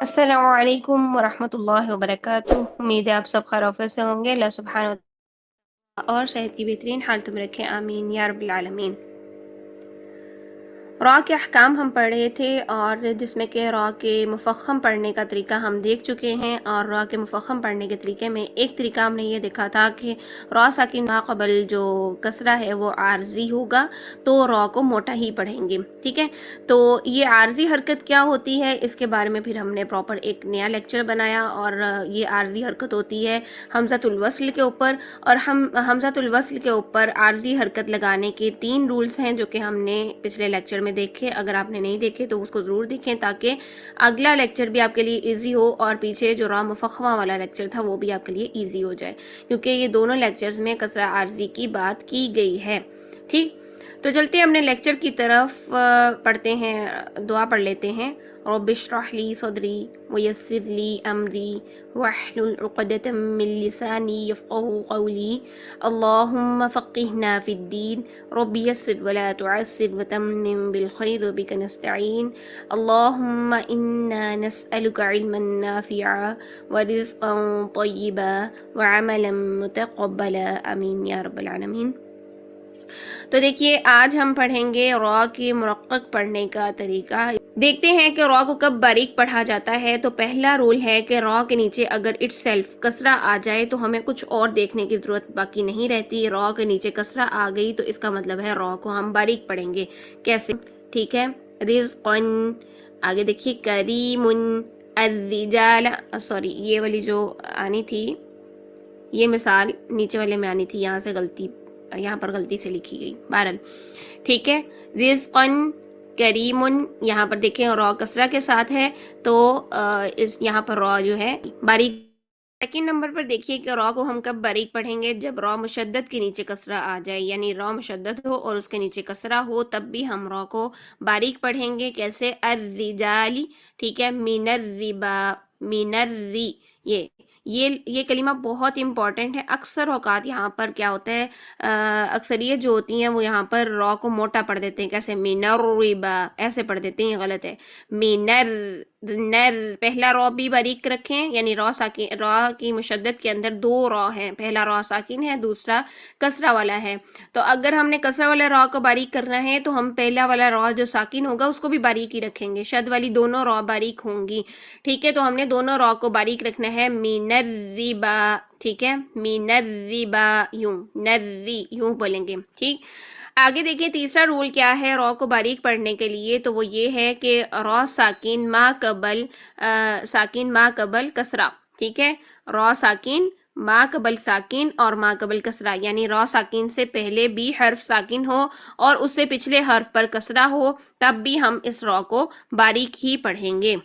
السلام علیکم ورحمۃ اللہ وبرکاتہ۔ امید ہے آپ سب خیر وعافیت سے ہوں گے۔ اللہ سبحانہ وتعالی اور صحت کی بہترین حالت میں رکھیں، آمین یا رب العالمین۔ را کے احکام ہم پڑھ رہے تھے، اور جس میں کہ را کے مفخم پڑھنے کا طریقہ ہم دیکھ چکے ہیں، اور را کے مفخم پڑھنے کے طریقے میں ایک طریقہ ہم نے یہ دیکھا تھا کہ را ساکن ما قبل جو کسرہ ہے وہ عارضی ہوگا، تو را کو موٹا ہی پڑھیں گے، ٹھیک ہے۔ تو یہ عارضی حرکت کیا ہوتی ہے، اس کے بارے میں پھر ہم نے پراپر ایک نیا لیکچر بنایا، اور یہ عارضی حرکت ہوتی ہے حمزۃ الوصل کے اوپر، اور ہم حمزۃ الوصل کے اوپر عارضی حرکت لگانے کے 3 رولز ہیں جو کہ ہم نے پچھلے لیکچر میں دیکھے۔ اگر آپ نے نہیں دیکھے تو اس کو ضرور دیکھیں، تاکہ اگلا لیکچر بھی آپ کے لیے ایزی ہو، اور پیچھے جو را مفخمہ والا لیکچر تھا وہ بھی آپ کے لیے ایزی ہو جائے، کیونکہ یہ دونوں لیکچرز میں کسرہ عارضی کی بات کی گئی ہے، ٹھیک۔ تو چلتے ہیں اپنے لیکچر کی طرف، پڑھتے ہیں، دعا پڑھ لیتے ہیں۔ رب اشرح لی صدری ویسر لی امری واحلل عقدۃ من لسانی یفقهوا قولی اللهم فقهنا في الدين رب يسر ولا تعسر وتمم بالخير وبك نستعين اللهم إنا نسألك علما نافعا ورزقا طيبا وعملا متقبلا آمین یا رب العالمین۔ تو دیکھیے آج ہم پڑھیں گے را کے مرقق پڑھنے کا طریقہ۔ دیکھتے ہیں کہ را کو کب باریک پڑھا جاتا ہے۔ تو پہلا رول ہے کہ را کے نیچے اگر اٹ سیلف کسرہ آ جائے تو ہمیں کچھ اور دیکھنے کی ضرورت باقی نہیں رہتی۔ را کے نیچے کسرہ آ گئی تو اس کا مطلب ہے را کو ہم باریک پڑھیں گے۔ کیسے؟ ٹھیک ہے، رزقن، آگے دیکھیے کریم، الرجال، سوری یہ والی جو آنی تھی، یہ مثال نیچے والے میں آنی تھی، یہاں پر غلطی سے لکھی گئی، بہرحال ٹھیک ہے۔ رزقن کریم، یہاں پر دیکھیں را کسرہ کے ساتھ ہے، تو یہاں پر را جو ہے باریک۔ سیکنڈ نمبر پر دیکھیے کہ را کو ہم کب باریک پڑھیں گے، جب را مشدد کے نیچے کسرہ آ جائے، یعنی را مشدد ہو اور اس کے نیچے کسرہ ہو، تب بھی ہم را کو باریک پڑھیں گے۔ کیسے؟ الرجالی، ٹھیک ہے، من الربا، من الری، یہ کلمہ بہت امپورٹنٹ ہے۔ اکثر اوقات یہاں پر کیا ہوتا ہے، اکثریت جو ہوتی ہیں وہ یہاں پر را کو موٹا پڑھ دیتے ہیں، کیسے؟ من الربا، ایسے پڑھ دیتے ہیں، یہ غلط ہے۔ نر، پہلا را بھی باریک رکھیں، یعنی را کی مشدد کے اندر 2 را ہیں، پہلا را ساکن ہے، دوسرا کسرہ والا ہے۔ تو اگر ہم نے کسرہ والا را کو باریک کرنا ہے تو ہم پہلا والا را جو ساکن ہوگا اس کو بھی باریک ہی رکھیں گے، شد والی دونوں را باریک ہوں گی، ٹھیک ہے۔ تو ہم نے دونوں را کو باریک رکھنا ہے، من الربا، ٹھیک ہے، من الربا، یوں بولیں گے، ٹھیک۔ آگے دیکھیں تیسرا رول کیا ہے را کو باریک پڑھنے کے لیے، تو وہ یہ ہے کہ را ساکن ما قبل کسرہ، ٹھیک ہے، را ساکن ما قبل ساکن اور ما قبل کسرہ، یعنی را ساکن سے پہلے بھی حرف ساکن ہو اور اس سے پچھلے حرف پر کسرہ ہو، تب بھی ہم اس را کو باریک ہی پڑھیں گے۔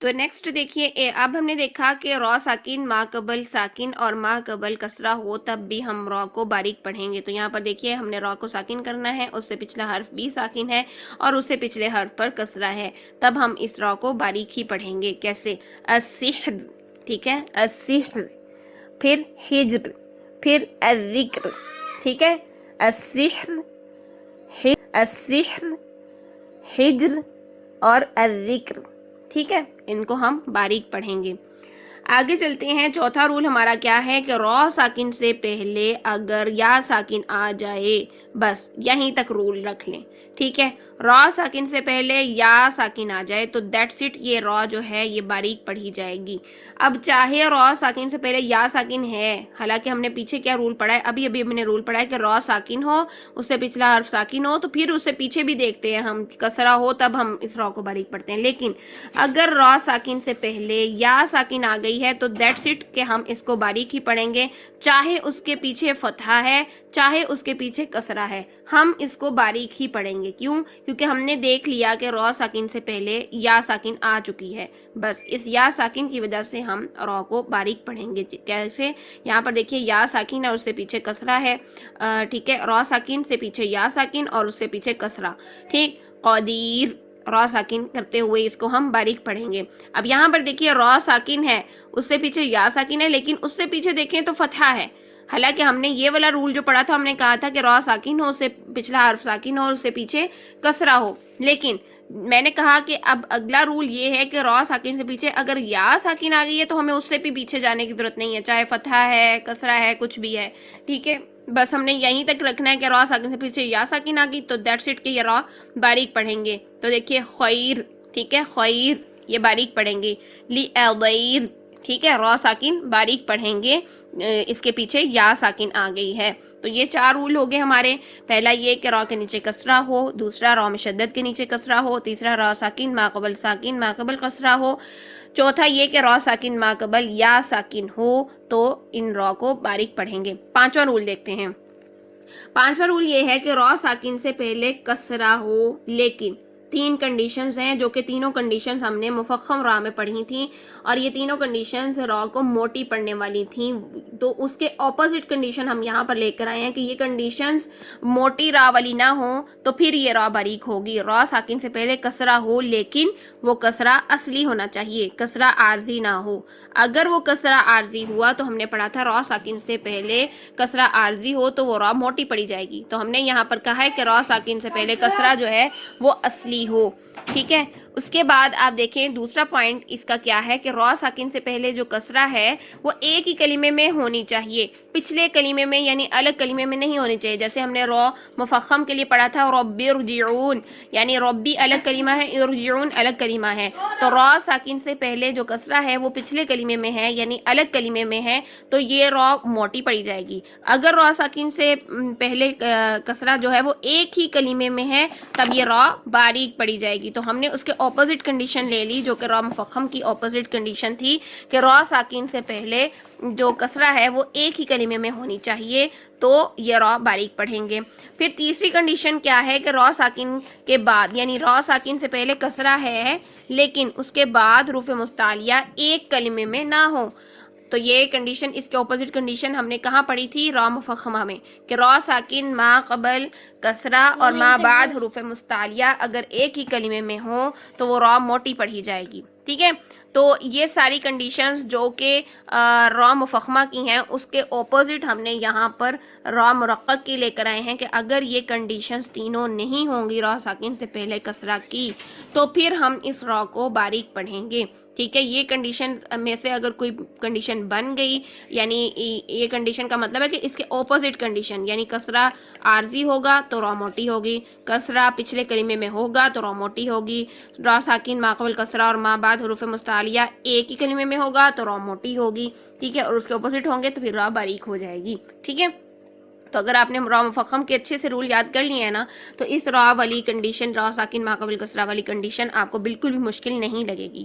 تو نیکسٹ دیکھیے، اب ہم نے دیکھا کہ را ساکن ما قبل ساکن اور ما قبل کسرہ ہو تب بھی ہم را کو باریک پڑھیں گے۔ تو یہاں پر دیکھیے ہم نے را کو ساکن کرنا ہے، اس سے پچھلا حرف بھی ساکن ہے اور اس سے پچھلے حرف پر کسرہ ہے، تب ہم اس را کو باریک ہی پڑھیں گے۔ کیسے؟ السحر، ٹھیک ہے، السحر، پھر حجر، پھر الذکر، ٹھیک ہے، السحر، السحر، حجر اور الذکر، ٹھیک ہے، ان کو ہم باریک پڑھیں گے۔ آگے چلتے ہیں، چوتھا رول ہمارا کیا ہے کہ را ساکن سے پہلے اگر یا ساکن آ جائے، بس یہیں تک رول رکھ لیں، ٹھیک ہے۔ را ساکن سے پہلے یا ساکن آ جائے تو دیٹس اٹ، یہ را جو ہے یہ باریک پڑھی جائے گی۔ اب چاہے را ساکن سے پہلے یا ساکن ہے، حالانکہ ہم نے پیچھے کیا رول پڑھا ہے، ابھی ہم نے رول پڑھا ہے کہ را ساکن ہو، اس سے پچھلا حرف ساکن ہو، تو پھر اس سے پیچھے بھی دیکھتے ہیں ہم، کسرہ ہو تب ہم اس را کو باریک پڑھتے ہیں۔ لیکن اگر را ساکن سے پہلے یا ساکن آ گئی ہے تو دیٹس اٹ کہ ہم اس کو باریک ہی پڑھیں گے، چاہے اس کے پیچھے فتحہ ہے، چاہے اس کے پیچھے کسرہ ہے، ہم اس کو باریک ہی پڑھیں گے۔ کیوں؟ کیونکہ ہم نے دیکھ لیا کہ را ساکن سے پہلے یا ساکن آ چکی ہے، بس اس یا ساکن کی وجہ سے ہم را کو باریک پڑھیں گے۔ کیسے؟ یہاں پر دیکھیے یا ساکن ہے اور اس سے پیچھے کسرہ ہے، ٹھیک ہے، را ساکن سے پیچھے یا ساکن اور اس سے پیچھے کسرہ، ٹھیک۔ قدیر، را ساکن کرتے ہوئے اس کو ہم باریک پڑھیں گے۔ اب یہاں پر دیکھیے را ساکن ہے، اس سے پیچھے یا ساکن ہے، لیکن اس سے پیچھے دیکھیں تو فتحہ ہے، حالانکہ ہم نے یہ والا رول جو پڑھا تھا، ہم نے کہا تھا کہ را ساکن ہو، اس سے پچھلا حرف ساکن ہو اور اس سے پیچھے کسرہ ہو، لیکن میں نے کہا کہ اب اگلا رول یہ ہے کہ را ساکن سے پیچھے اگر یا ساکن آ گئی ہے تو ہمیں اس سے بھی پیچھے جانے کی ضرورت نہیں ہے، چاہے فتحہ ہے، کسرہ ہے، کچھ بھی ہے، ٹھیک ہے، بس ہم نے یہیں تک رکھنا ہے کہ را ساکن سے پیچھے یا ساکن آ گئی تو دیٹس اٹ، کہ یہ را باریک پڑھیں گے. تو دیکھیے خیر، ٹھیک ہے، خیر یہ باریک پڑھیں گے. لِأَضَيْرِ، ٹھیک ہے، را ساکن باریک پڑھیں گے، اس کے پیچھے یا ساکن آ گئی ہے. تو یہ 4 رول ہو گئے ہمارے. پہلا یہ کہ را کے نیچے کسرہ ہو، دوسرا را مشدد کے نیچے کسرہ ہو، تیسرا را ساکن ما قبل کسرہ ہو، چوتھا یہ کہ را ساکن ما قبل یا ساکن ہو تو ان را کو باریک پڑھیں گے. پانچواں رول دیکھتے ہیں. پانچواں رول یہ ہے کہ را ساکن سے پہلے کسرہ ہو، لیکن 3 کنڈیشنز ہیں جو کہ تینوں کنڈیشنز ہم نے مفخم را میں پڑھی تھیں، اور یہ تینوں کنڈیشنز را کو موٹی پڑھنے والی تھیں. تو اس کے اپوزٹ کنڈیشن ہم یہاں پر لے کر آئے ہیں کہ یہ کنڈیشنز موٹی را والی نہ ہوں تو پھر یہ را باریک ہوگی. را ساکن سے پہلے کسرہ ہو، لیکن وہ کسرہ اصلی ہونا چاہیے، کسرہ عارضی نہ ہو. اگر وہ کسرہ عارضی ہوا تو ہم نے پڑھا تھا را ساکن سے پہلے کسرہ عارضی ہو تو وہ را موٹی پڑی جائے گی. تو ہم نے یہاں پر کہا ہے کہ را ساکن سے پہلے کسرہ جو ہے وہ اصلی ہو، ٹھیک ہے. اس کے بعد آپ دیکھیں دوسرا پوائنٹ اس کا کیا ہے کہ را ساکن سے پہلے جو کسرہ ہے وہ ایک ہی کلمے میں ہونی چاہیے، پچھلے کلمے میں یعنی الگ کلمے میں نہیں ہونی چاہیے. جیسے ہم نے را مفخم کے لیے پڑھا تھا ربی ارجعون، یعنی ربی الگ کلمہ ہے، ارجعون الگ کلمہ ہے. تو را ساکن سے پہلے جو کسرہ ہے وہ پچھلے کلمے میں ہے یعنی الگ کلمے میں ہے تو یہ را موٹی پڑی جائے گی. اگر را ساکن سے پہلے کسرہ جو ہے وہ ایک ہی کلمے میں ہے تب یہ را باریک پڑی جائے گی. تو ہم نے اس کے اپوزٹ کنڈیشن لے لی جو کہ را مفخم کی اپوزٹ کنڈیشن تھی کہ را ساکن سے پہلے جو کسرہ ہے وہ ایک ہی کلمے میں ہونی چاہیے تو یہ را باریک پڑھیں گے. پھر تیسری کنڈیشن کیا ہے کہ را ساکن کے بعد یعنی را ساکن سے پہلے کسرہ ہے لیکن اس کے بعد حروف مستعلیہ ایک کلمے میں نہ ہو. تو یہ کنڈیشن، اس کے اپوزٹ کنڈیشن ہم نے کہاں پڑھی تھی؟ را مفخمہ میں، کہ را ساکن ما قبل کسرہ اور ما بعد حروف مستعلیہ اگر ایک ہی کلمے میں ہوں تو وہ را موٹی پڑھی جائے گی، ٹھیک ہے. تو یہ ساری کنڈیشنز جو کہ را مفخمہ کی ہیں اس کے اپوزٹ ہم نے یہاں پر را مرقق کی لے کر آئے ہیں کہ اگر یہ کنڈیشنز تینوں نہیں ہوں گی را ساکن سے پہلے کسرہ کی تو پھر ہم اس را کو باریک پڑھیں گے، ٹھیک ہے. یہ کنڈیشن میں سے اگر کوئی کنڈیشن بن گئی یعنی یہ کنڈیشن کا مطلب ہے کہ اس کے اپوزٹ کنڈیشن یعنی کسرہ عارضی ہوگا تو را موٹی ہوگی، کسرہ پچھلے کلمے میں ہوگا تو را موٹی ہوگی، را ساکن ما قبل کسرہ اور ما بعد حروف مستعلیہ ایک ہی کلمے میں ہوگا تو را موٹی ہوگی، ٹھیک ہے، اور اس کے اپوزٹ ہوں گے تو پھر را باریک ہو جائے گی، ٹھیک ہے. تو اگر آپ نے را مفخم کے اچھے سے رول یاد کر لیے ہیں نا تو اس را والی کنڈیشن، را ساکن ما قبل کسرہ والی کنڈیشن آپ کو بالکل بھی مشکل نہیں لگے گی.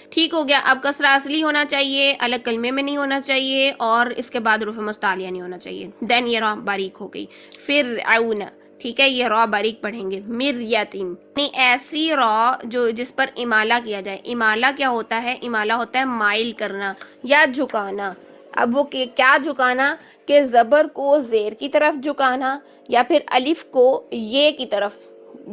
ٹھیک ہو گیا. اب کسرہ اصلی ہونا چاہیے، الگ کلمے میں نہیں ہونا چاہیے اور اس کے بعد حروف مستعلیہ نہیں ہونا چاہیے. دین یہ را باریک ہو گئی. پھر عون، ٹھیک ہے، یہ را باریک پڑھیں گے. مریتن یعنی ایسی را جو جس پر امالہ کیا جائے. امالہ کیا ہوتا ہے؟ امالہ ہوتا ہے مائل کرنا یا جھکانا. اب وہ کیا جھکانا کہ زبر کو زیر کی طرف جھکانا یا پھر الف کو یہ کی طرف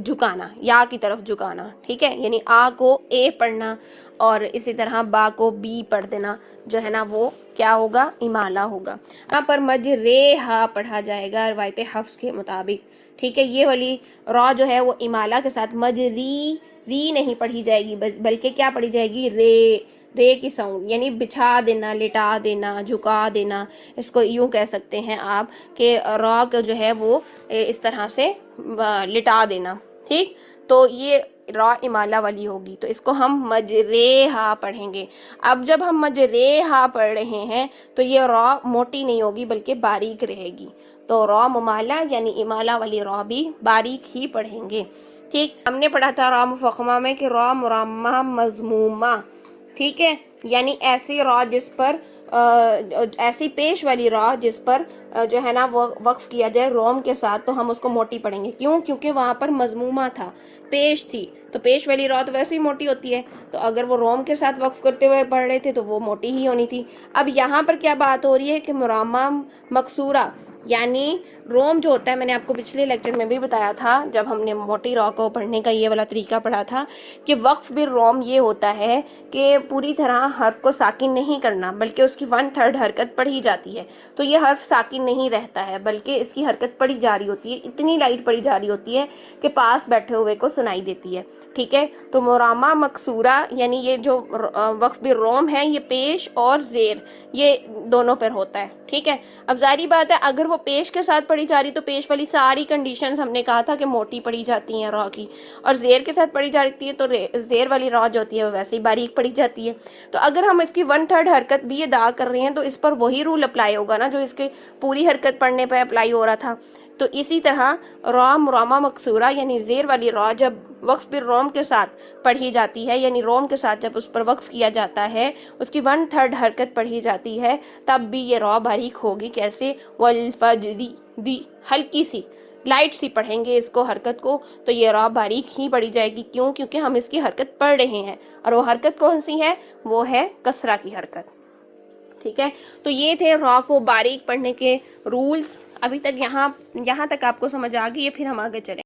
جھکانا، یا کی طرف جھکانا، ٹھیک ہے، یعنی آ کو اے پڑھنا اور اسی طرح با کو بی پڑھ دینا جو ہے نا وہ کیا ہوگا؟ امالہ ہوگا. یہاں پر مجریہا پڑھا جائے گا روایت حفظ کے مطابق، ٹھیک ہے. یہ والی را جو ہے وہ امالہ کے ساتھ مجری ری نہیں پڑھی جائے گی بلکہ کیا پڑھی جائے گی؟ رے کی ساؤنڈ، یعنی بچھا دینا، لٹا دینا، جھکا دینا. اس کو یوں کہہ سکتے ہیں آپ کہ را کو جو ہے وہ اس طرح سے لٹا دینا، ٹھیک. تو یہ را امالہ والی ہوگی تو اس کو ہم مجریہا پڑھیں گے. اب جب ہم مجریہا پڑھ رہے ہیں تو یہ را موٹی نہیں ہوگی بلکہ باریک رہے گی. تو را ممالہ یعنی امالہ والی را بھی باریک ہی پڑھیں گے، ٹھیک. ہم نے پڑھا تھا را مفخمہ میں کہ را مرمہ مضمومہ، ٹھیک ہے، یعنی ایسی را جس پر ایسی پیش والی را جس پر جو ہے نا وہ وقف کیا جائے روم کے ساتھ تو ہم اس کو موٹی پڑھیں گے. کیوں؟ کیونکہ وہاں پر مضمومہ تھا، پیش تھی، تو پیش والی را تو ویسے ہی موٹی ہوتی ہے، تو اگر وہ روم کے ساتھ وقف کرتے ہوئے پڑھ رہے تھے تو وہ موٹی ہی ہونی تھی. اب یہاں پر کیا بات ہو رہی ہے کہ مرامہ مکسورہ یعنی روم جو ہوتا ہے، میں نے آپ کو پچھلے لیکچر میں بھی بتایا تھا جب ہم نے موٹی را کو پڑھنے کا یہ والا طریقہ پڑھا تھا کہ وقف بالروم یہ ہوتا ہے کہ پوری طرح حرف کو ساکن نہیں کرنا بلکہ اس کی 1/3 حرکت پڑھی جاتی ہے، تو یہ حرف ساکن نہیں رہتا ہے بلکہ اس کی حرکت پڑھی جاری ہوتی ہے، اتنی لائٹ پڑھی جاری ہوتی ہے کہ پاس بیٹھے ہوئے کو سنائی دیتی ہے، ٹھیک ہے۔ تو مرامہ مکسورہ یعنی یہ جو وقف بالروم ہے یہ پیش اور زیر یہ دونوں پر ہوتا ہے، ٹھیک ہے۔ اب ظاہری بات ہے اگر وہ پیش کے ساتھ پڑھی جا رہی تو پیش والی ساری کنڈیشنز ہم نے کہا تھا کہ موٹی پڑھی جاتی ہیں را کی، اور زیر کے ساتھ پڑھی جاتی ہے تو زیر والی را جو ہوتی ہے وہ ویسے ہی باریک پڑھی جاتی ہے۔ تو اگر ہم اس کی 1/3 حرکت بھی ادا کر رہے ہیں تو اس پر وہی رول اپلائی ہوگا نا جو اس کے پوری حرکت پڑھنے پہ اپلائی ہو رہا تھا۔ تو اسی طرح را مرامہ مکسورہ یعنی زیر والی را جب وقف بالروم کے ساتھ پڑھی جاتی ہے، یعنی روم کے ساتھ جب اس پر وقف کیا جاتا ہے، اس کی 1/3 حرکت پڑھی جاتی ہے، تب بھی یہ را باریک ہوگی۔ کیسے؟ والفجر دی، ہلکی سی لائٹ سی پڑھیں گے اس کو حرکت کو تو یہ را باریک ہی پڑھی جائے گی۔ کیوں؟ کیونکہ ہم اس کی حرکت پڑھ رہے ہیں، اور وہ حرکت کون سی ہے؟ وہ ہے کسرہ کی حرکت، ٹھیک ہے۔ تو یہ تھے را کو باریک پڑھنے کے رولز۔ ابھی تک یہاں تک آپ کو سمجھ آ گئی ہے، پھر ہم آگے چلیں۔